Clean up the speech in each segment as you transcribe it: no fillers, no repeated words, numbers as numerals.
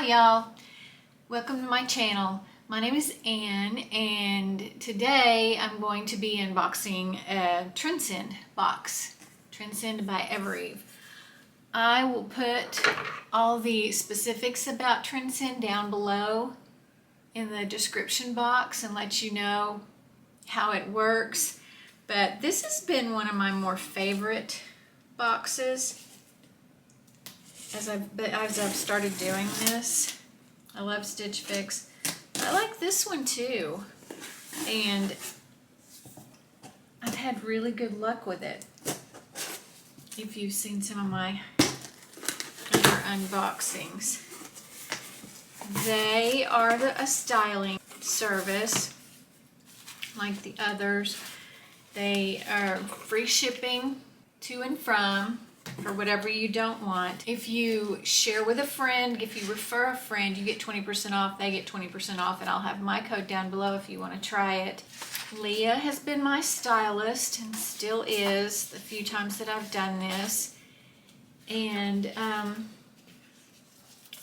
Hi y'all, welcome to my channel. My name is Ann and today I'm going to be unboxing a Trendsend box. Trendsend by Evereve. I will put all the specifics about Trendsend down below in the description box and let you know how it works. But this has been one of my more favorite boxes as I've started doing this. I love Stitch Fix. I like this one too, and I've had really good luck with it. If you've seen some of my other unboxings, they are a styling service like the others. They are free shipping to and from for whatever you don't want. If you share with a friend, if you refer a friend, you get 20% off, they get 20% off, and I'll have my code down below if you want to try it. Leah has been my stylist and still is the few times that I've done this. And I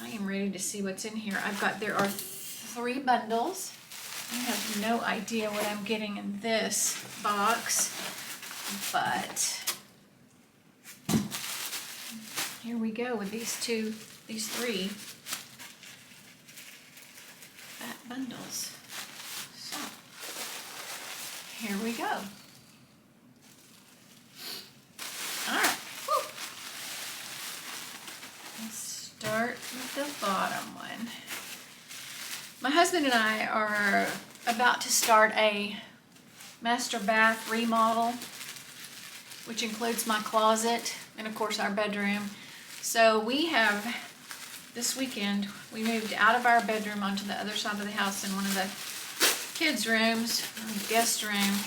am ready to see what's in here. There are 3 bundles. I have no idea what I'm getting in this box, but here we go with these 3 fat bundles. So, here we go. Alright, let's start with the bottom one. My husband and I are about to start a master bath remodel, which includes my closet and of course our bedroom. So this weekend, we moved out of our bedroom onto the other side of the house in one of the kids' rooms, guest room,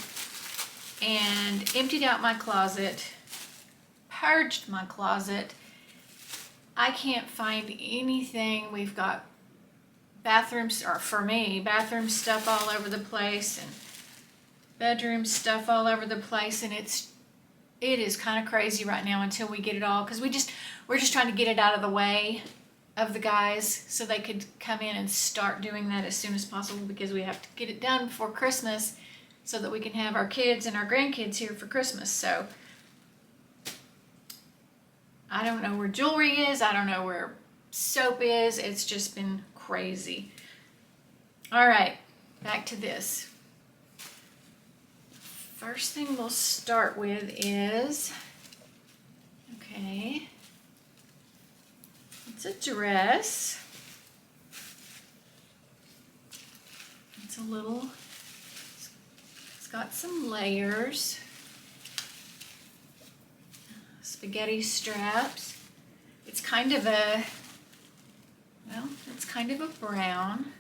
and emptied out my closet, purged my closet. I can't find anything. We've got bathrooms, or for me, bathroom stuff all over the place and bedroom stuff all over the place, and it is kind of crazy right now until we get it all, because we're just trying to get it out of the way of the guys so they could come in and start doing that as soon as possible, because we have to get it done before Christmas so that we can have our kids and our grandkids here for Christmas. So I don't know where jewelry is, I don't know where soap is. It's just been crazy. All right, back to this. First thing we'll start with is, okay, it's a dress. It's got some layers, spaghetti straps. It's kind of a brown.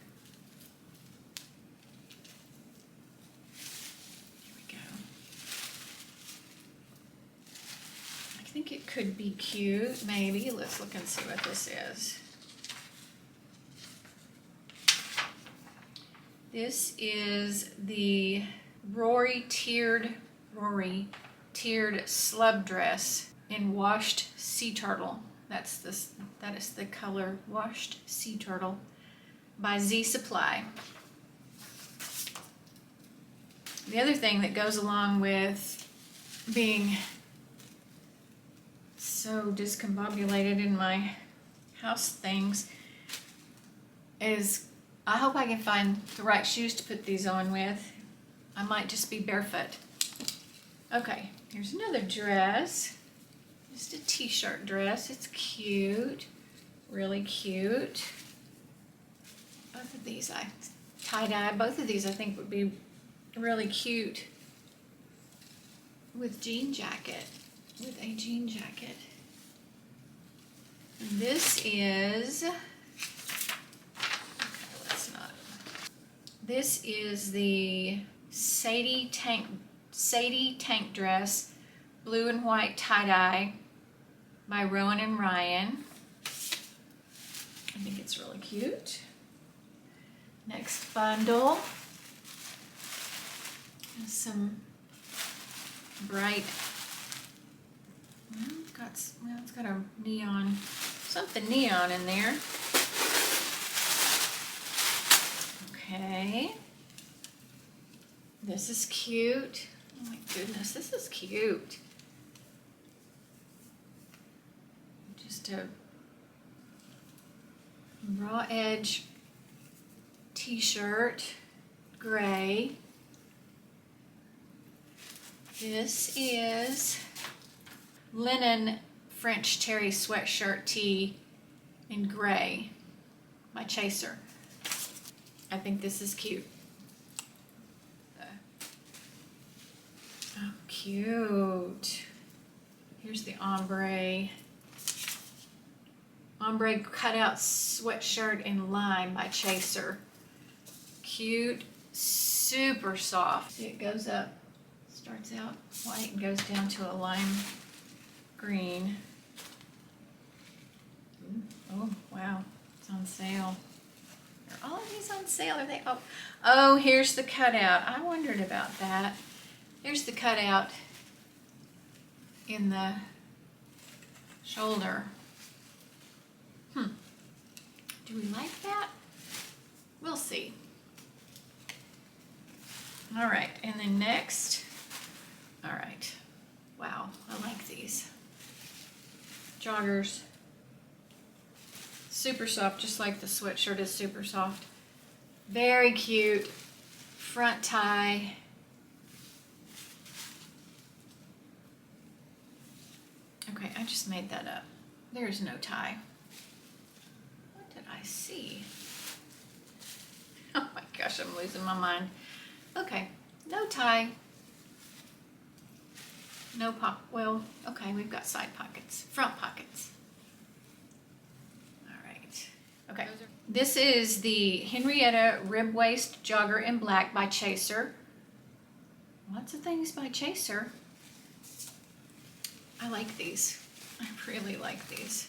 I think it could be cute, maybe. Let's look and see what this is. This is the Rory tiered slub dress in washed sea turtle. That is the color washed sea turtle by Z Supply. The other thing that goes along with being so discombobulated in my house things is I hope I can find the right shoes to put these on with. I might just be barefoot. Okay, here's another dress. Just a t-shirt dress. It's cute, really cute. Both of these tie-dye. Both of these I think would be really cute with a jean jacket. This is the Sadie tank dress, blue and white tie-dye by Rowan and Ryan. I think it's really cute. Next bundle is some bright, it's got a neon, something neon in there. Okay. This is cute. Oh my goodness, this is cute. Just a raw edge t-shirt, gray. This is linen French terry sweatshirt tee in gray by Chaser. I think this is cute. Oh, cute. Here's the ombre cutout sweatshirt in lime by Chaser. Cute, super soft. See, it goes up, starts out white and goes down to a lime green. Oh, wow, it's on sale. Are all of these on sale? Are they? Oh, here's the cutout. I wondered about that. Here's the cutout in the shoulder. Do we like that? We'll see. All right, and then next, all right. Wow, I like these. Joggers. Super soft, just like the sweatshirt is super soft. Very cute. Front tie. Okay, I just made that up. There's no tie. What did I see? Oh my gosh, I'm losing my mind. Okay, no tie. No well, okay, we've got side pockets, front pockets. All right, okay. This is the Henrietta Rib Waist Jogger in Black by Chaser. Lots of things by Chaser. I like these. I really like these.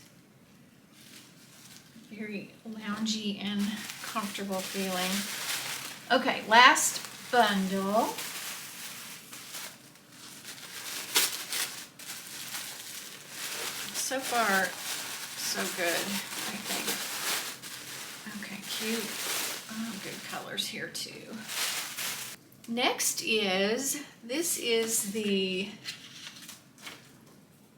Very loungy and comfortable feeling. Okay, last bundle. So far, so good, I think. Okay, cute. Oh, good colors here too. Next is, this is the,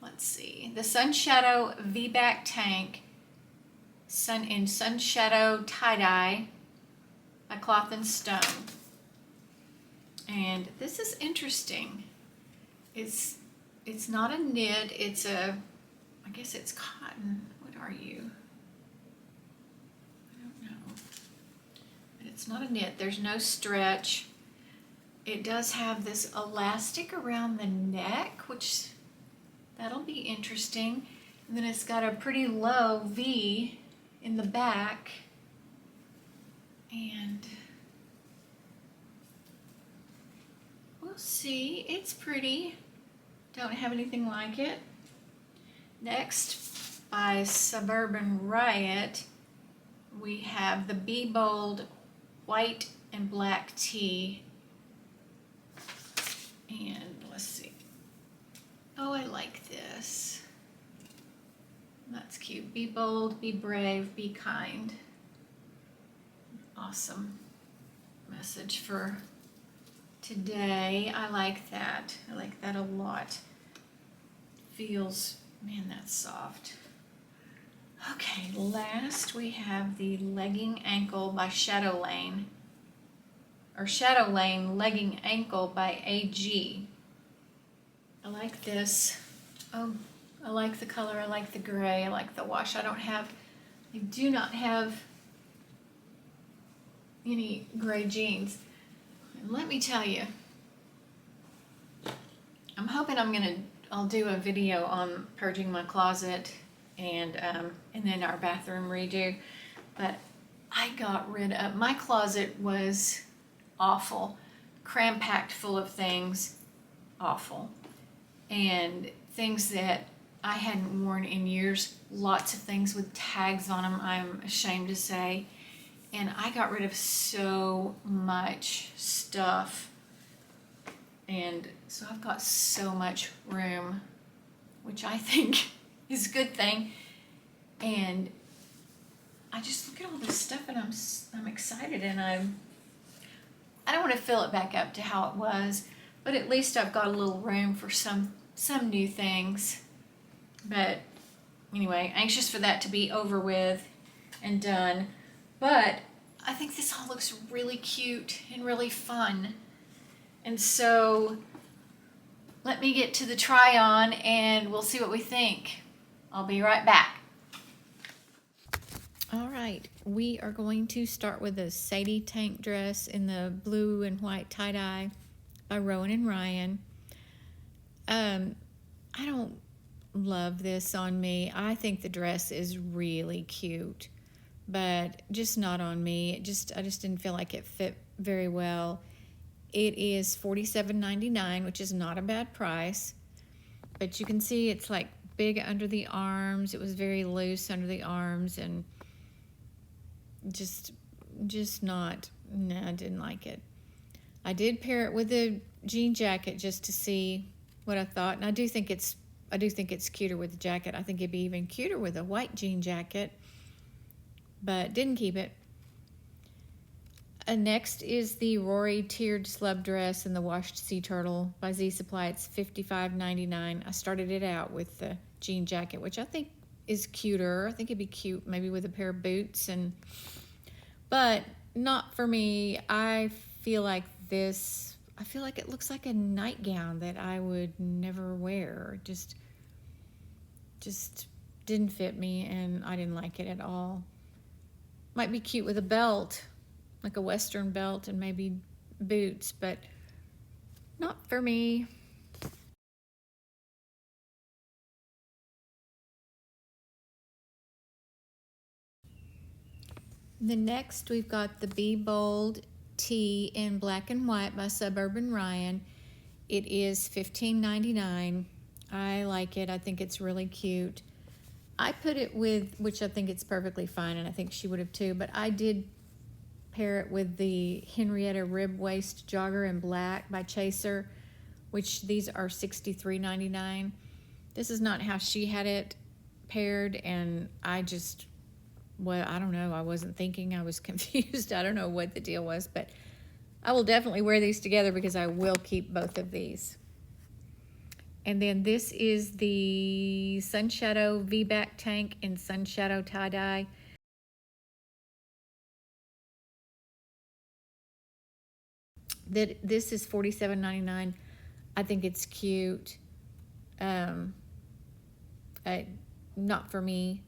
let's see, the Sun Shadow V-Back Tank in Sun Shadow Tie-Dye by Cloth and Stone. And this is interesting. It's not a knit, it's a, I guess it's cotton. What are you? I don't know. But it's not a knit. There's no stretch. It does have this elastic around the neck, which that'll be interesting. And then it's got a pretty low V in the back. And we'll see. It's pretty. Don't have anything like it. Next, by Suburban Riot, we have the Be Bold white and black tee. And let's see. Oh, I like this. That's cute. Be bold, be brave, be kind. Awesome message for today. I like that. I like that a lot. Feels, man, that's soft. Okay, last we have the Legging Ankle by Shadow Lane. Or Shadow Lane Legging Ankle by AG. I like this. Oh, I like the color. I like the gray. I like the wash. I do not have any gray jeans. And let me tell you, I'm hoping I'll do a video on purging my closet and then our bathroom redo. But I got rid of, my closet was awful, cram-packed full of things, awful. And things that I hadn't worn in years, lots of things with tags on them, I'm ashamed to say. And I got rid of so much stuff. And so I've got so much room, which I think is a good thing. And I just look at all this stuff and I'm excited, and I don't want to fill it back up to how it was, but at least I've got a little room for some new things. But anyway, anxious for that to be over with and done. But I think this all looks really cute and really fun. And so let me get to the try on and we'll see what we think. I'll be right back. All right, we are going to start with a Sadie tank dress in the blue and white tie-dye by Rowan and Ryan. I don't love this on me. I think the dress is really cute, but just not on me. I just didn't feel like it fit very well. It is $47.99, which is not a bad price, but you can see it's like big under the arms. It was very loose under the arms and just not, no, I didn't like it. I did pair it with a jean jacket just to see what I thought, and I do think it's cuter with the jacket. I think it'd be even cuter with a white jean jacket, but didn't keep it. Next is the Rory tiered slub dress in the washed sea turtle by Z Supply. It's $55.99. I started it out with the jean jacket, which I think is cuter. I think it'd be cute maybe with a pair of boots, but not for me. I feel like it looks like a nightgown that I would never wear. Just didn't fit me, and I didn't like it at all. Might be cute with a belt, like a Western belt and maybe boots, but not for me. Then next we've got the Be Bold tee in black and white by Suburban Ryan. It is $15.99. I like it. I think it's really cute. I put it with, which I think it's perfectly fine, and I think she would have too, but I did pair it with the Henrietta rib waist jogger in black by Chaser, which these are $63.99. This is not how she had it paired, and I don't know. I wasn't thinking. I was confused. I don't know what the deal was, but I will definitely wear these together because I will keep both of these. And then this is the Sunshadow V-back tank in Sunshadow tie-dye. This is $47.99. I think it's cute. Not for me.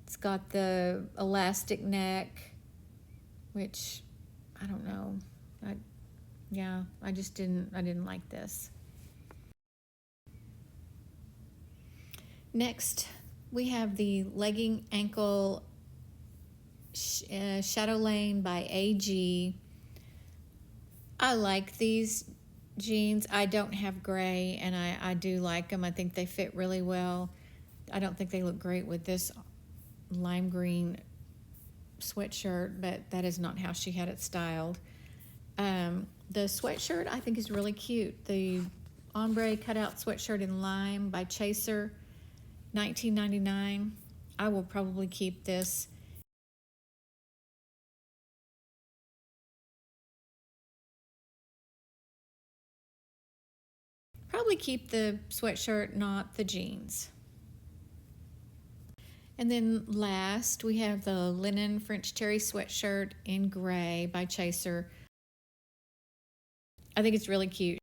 It's got the elastic neck, which I don't know. I didn't like this. Next, we have the legging ankle Shadow Lane by AG. I like these jeans. I don't have gray, and I do like them. I think they fit really well. I don't think they look great with this lime green sweatshirt, but that is not how she had it styled. The sweatshirt I think is really cute. The ombre cutout sweatshirt in lime by Chaser, $19.99. I will probably keep this. Probably keep the sweatshirt, not the jeans. And then last, we have the linen French terry sweatshirt in gray by Chaser. I think it's really cute.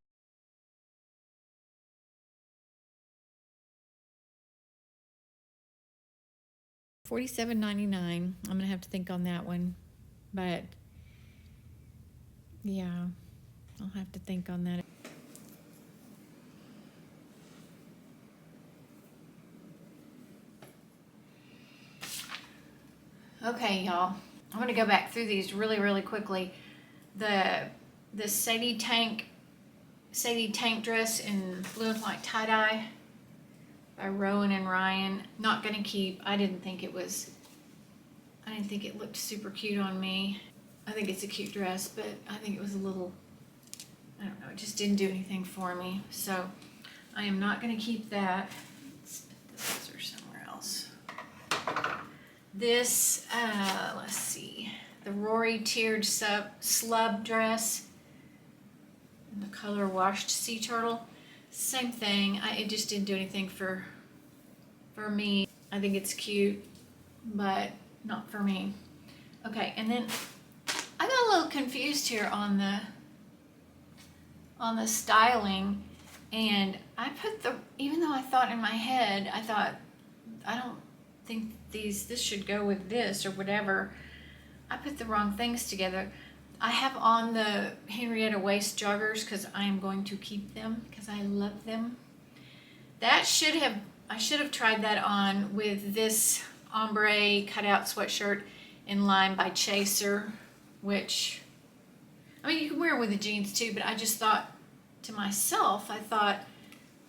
$47.99. I'm gonna have to think on that one, but yeah, I'll have to think on that. Okay, y'all, I'm gonna go back through these really, really quickly. The Sadie tank dress in blue and white tie-dye by Rowan and Ryan. Not gonna keep. I didn't think it looked super cute on me. I think it's a cute dress, but I think it was a little, I don't know, it just didn't do anything for me. So I am not gonna keep that. Let's put the scissors somewhere else. This, let's see, the Rory tiered slub dress And the color Washed Sea Turtle, same thing. It just didn't do anything for me. I think it's cute, but not for me. Okay, and then I got a little confused here on the styling, and I put even though I thought in my head, I thought, I don't think this should go with this or whatever. I put the wrong things together. I have on the Henrietta waist joggers because I am going to keep them because I love them. I should have tried that on with this ombre cutout sweatshirt in Lime by Chaser, which, I mean, you can wear it with the jeans too, but I just thought to myself, I thought,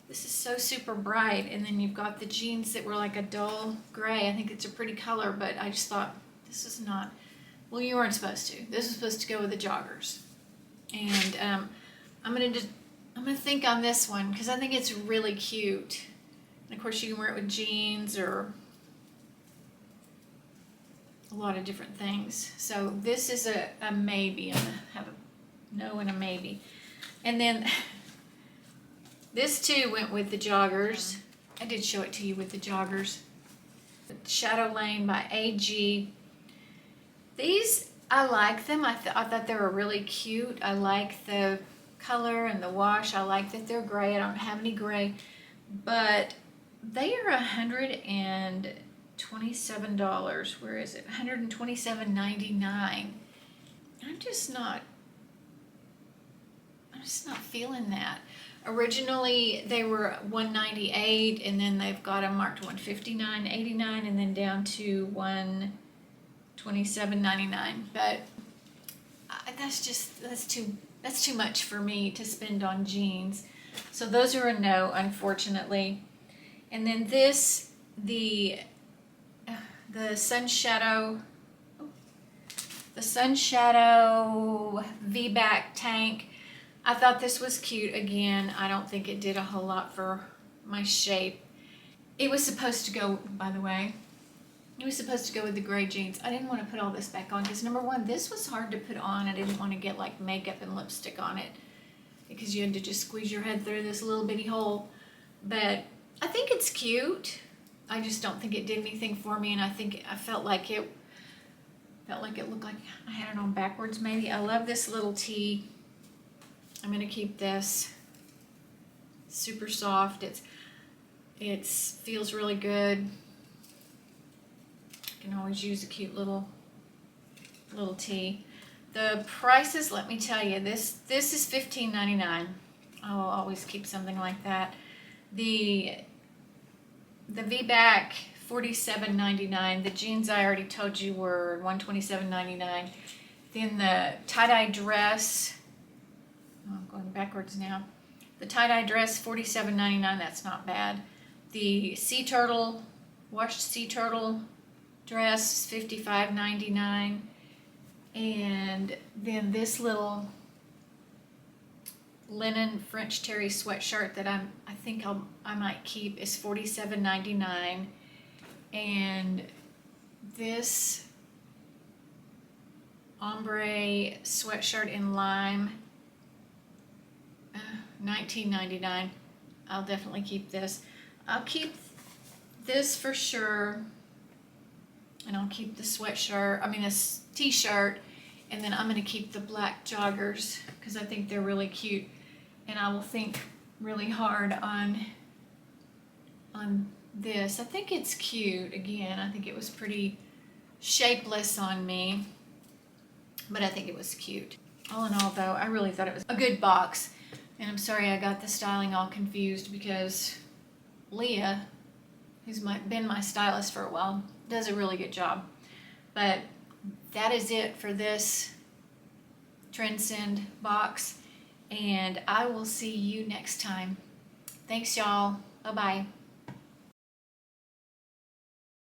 this is so super bright, and then you've got the jeans that were like a dull gray. I think it's a pretty color, but I just thought, this is not, well, you weren't supposed to. This was supposed to go with the joggers. And I'm gonna think on this one because I think it's really cute. And of course you can wear it with jeans or a lot of different things. So this is a maybe. I'm gonna have a no and a maybe. And then this too went with the joggers. I did show it to you with the joggers. Shadow Lane by AG. These, I like them. I thought they were really cute. I like the color and the wash. I like that they're gray. I don't have any gray, but they are $127. Where is it? $127.99. I'm just not feeling that. Originally they were $198, and then they've got them marked $159.89, and then down to $127.99. But that's too much for me to spend on jeans. So those are a no, unfortunately. And then this, the Sun Shadow V-back tank. I thought this was cute. Again, I don't think it did a whole lot for my shape. It was supposed to go, by the way, it was supposed to go with the gray jeans. I didn't want to put all this back on because, number one, this was hard to put on. I didn't want to get like makeup and lipstick on it because you had to just squeeze your head through this little bitty hole. But I think it's cute. I just don't think it did anything for me, and I felt like it looked like I had it on backwards maybe. I love this little tee. I'm gonna keep this. Super soft. It feels really good. You can always use a cute little tee. The prices, let me tell you, this is $15.99. I'll always keep something like that. The V-back, $47.99. The jeans I already told you were $127.99. Then the tie-dye dress, I'm going backwards now. The tie-dye dress, $47.99. That's not bad. The sea turtle, washed sea turtle dress, $55.99. And then this little linen French terry sweatshirt that I think I might keep is $47.99. And this ombre sweatshirt in lime, $19.99. I'll definitely keep this. I'll keep this for sure, and I'll keep the this t-shirt, and then I'm going to keep the black joggers because I think they're really cute, and I will think really hard on this. I think it's cute. Again, I think it was pretty shapeless on me, but I think it was cute. All in all, though, I really thought it was a good box. And I'm sorry I got the styling all confused because Leah, who's been my stylist for a while, does a really good job. But that is it for this Trendsend box, and I will see you next time. Thanks, y'all. Bye-bye.